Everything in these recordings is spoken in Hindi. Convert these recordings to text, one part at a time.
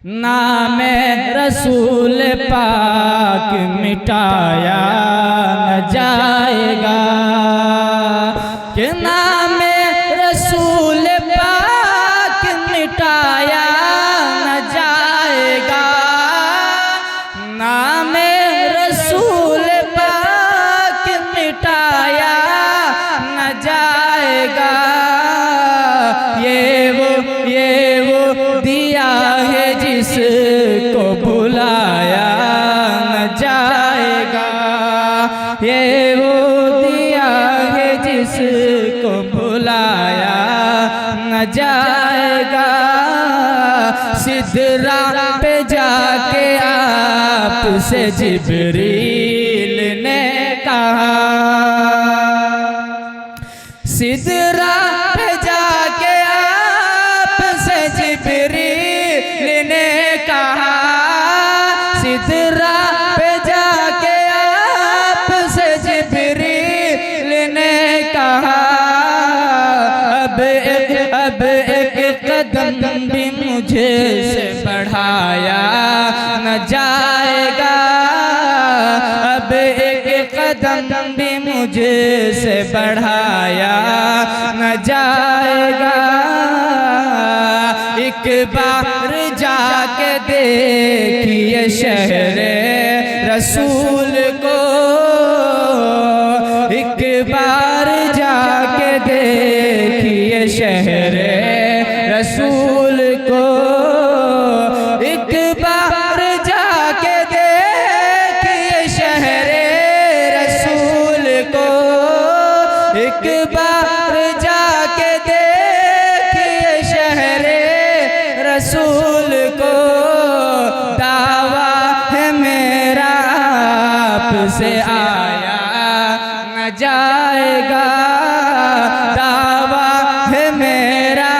नाम रसूल पाक मिटाया न जाएगा, कि नाम रसूल पाक मिटाया न जाएगा, नाम रसूल पाक मिटाया न जाएगा। ये वो दिया है जिसको भुलाया न जाएगा, ये वो दिया है जिसको भुलाया न जाएगा। सिदरा पे जाके आपसे जिब्रील ने कहा, सिदरा पे जाके आपसे जिब्रील ने कहा, सिदरा पे जाके आपसे जिब्रील ने कहा, अब एक कदम भी मुझे से बढ़ाया न जाएगा, अब एक कदम भी मुझे से बढ़ाया न जाएगा। एक बार जाके देखिए शहरे रसूल को, एक बार जाके देखिए शहरे रसूल को, एक बार जाके देखिए शहरे रसूल को, एक बार जाके देखिए शहरे रसूल को। दावा है मेरा आपसे आया न जाएगा, दावा है मेरा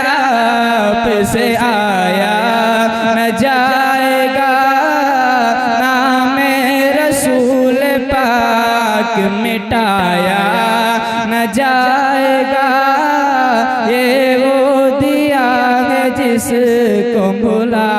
आपसे आया न जाएगा। नाम रसूल पाक मिटाया न जाएगा, ये वो दिया है जिसको भुला